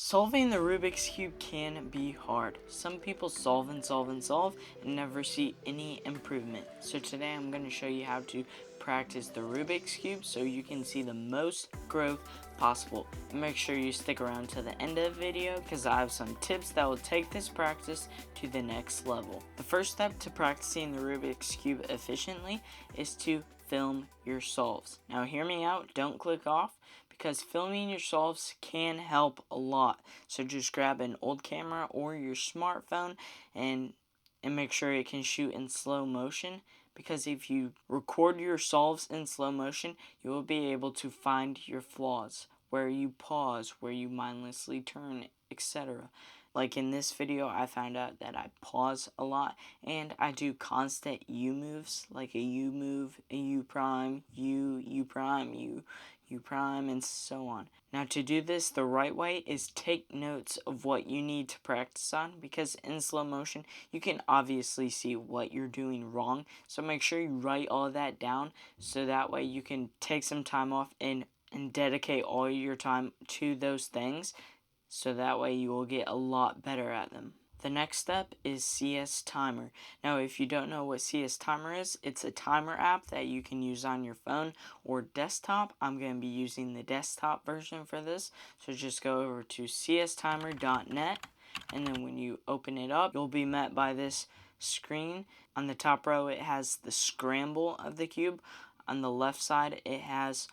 Solving the Rubik's Cube can be hard. Some people solve and solve and solve and never see any improvement. So today I'm going to show you how to practice the Rubik's Cube so you can see the most growth possible. And make sure you stick around to the end of the video because I have some tips that will take this practice to the next level. The first step to practicing the Rubik's Cube efficiently is to film your solves. Now hear me out, don't click off, because filming your solves can help a lot. So just grab an old camera or your smartphone and make sure it can shoot in slow motion, because if you record your solves in slow motion, you will be able to find your flaws, where you pause, where you mindlessly turn, etc. Like in this video, I found out that I pause a lot and I do constant U moves, like a U move, a U prime, U prime, U prime, and so on. Now to do this the right way is take notes of what you need to practice on, because in slow motion you can obviously see what you're doing wrong. So make sure you write all of that down so that way you can take some time off and dedicate all your time to those things. So that way you will get a lot better at them. The next step is csTimer. Now if you don't know what csTimer is, it's a timer app that you can use on your phone or desktop. I'm going to be using the desktop version for this. So just go over to csTimer.net, and then when you open it up, you'll be met by this screen. On the top row it has the scramble of the cube. On the left side it has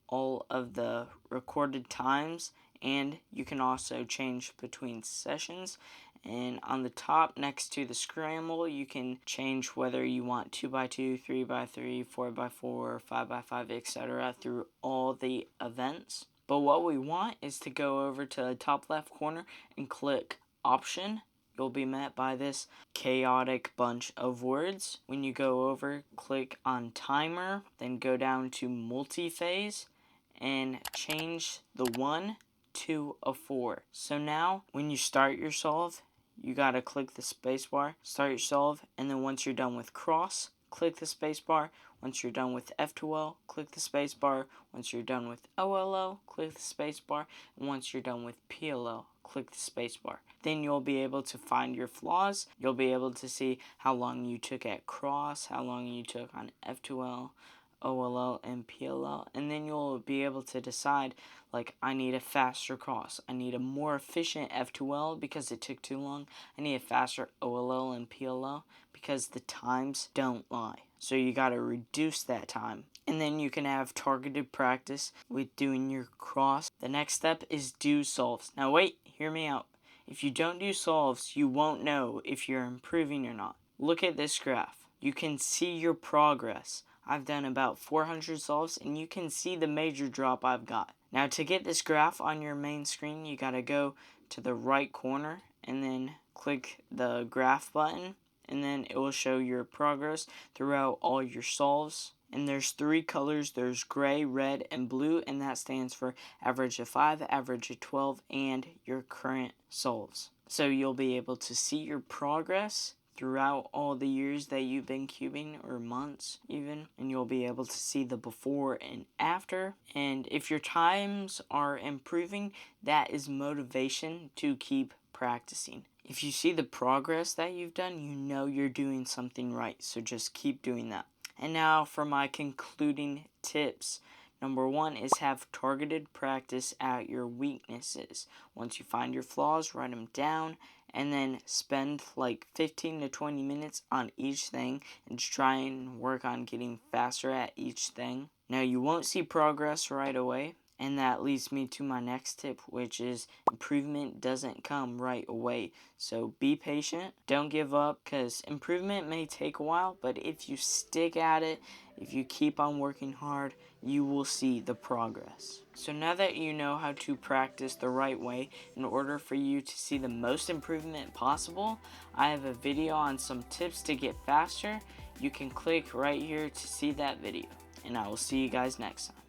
all of the recorded times, and you can also change between sessions. And on the top next to the scramble you can change whether you want 2x2, 3x3, 4x4, 5x5, etc. through all the events. But what we want is to go over to the top left corner and click option. You'll be met by this chaotic bunch of words. When you go over, click on timer, then go down to multi-phase and change the 1 to a 4. So now when you start your solve, you gotta click the spacebar, start your solve, and then once you're done with cross, click the spacebar. Once you're done with F2L, click the spacebar. Once you're done with OLL, click the spacebar. And once you're done with PLL, click the spacebar. Then you'll be able to find your flaws. You'll be able to see how long you took at cross, how long you took on F2L, OLL, and PLL, and then you'll be able to decide, like, I need a faster cross, I need a more efficient F2L because it took too long, I need a faster OLL and PLL because the times don't lie. So you gotta reduce that time. And then you can have targeted practice with doing your cross. The next step is do solves. Now wait, hear me out. If you don't do solves, you won't know if you're improving or not. Look at this graph. You can see your progress. I've done about 400 solves and you can see the major drop I've got. Now to get this graph on your main screen, you gotta go to the right corner and then click the graph button, and then it will show your progress throughout all your solves. And there's 3 colors, there's gray, red, and blue, and that stands for average of 5, average of 12, and your current solves. So you'll be able to see your progress throughout all the years that you've been cubing, or months even, and you'll be able to see the before and after. And if your times are improving, that is motivation to keep practicing. If you see the progress that you've done, you know you're doing something right, so just keep doing that. And now for my concluding tips. Number 1 is have targeted practice at your weaknesses. Once you find your flaws, write them down, and then spend like 15 to 20 minutes on each thing and try and work on getting faster at each thing. Now you won't see progress right away, and that leads me to my next tip, which is improvement doesn't come right away. So be patient, don't give up, because improvement may take a while, but if you stick at it, if you keep on working hard, you will see the progress. So now that you know how to practice the right way in order for you to see the most improvement possible, I have a video on some tips to get faster. You can click right here to see that video, and I will see you guys next time.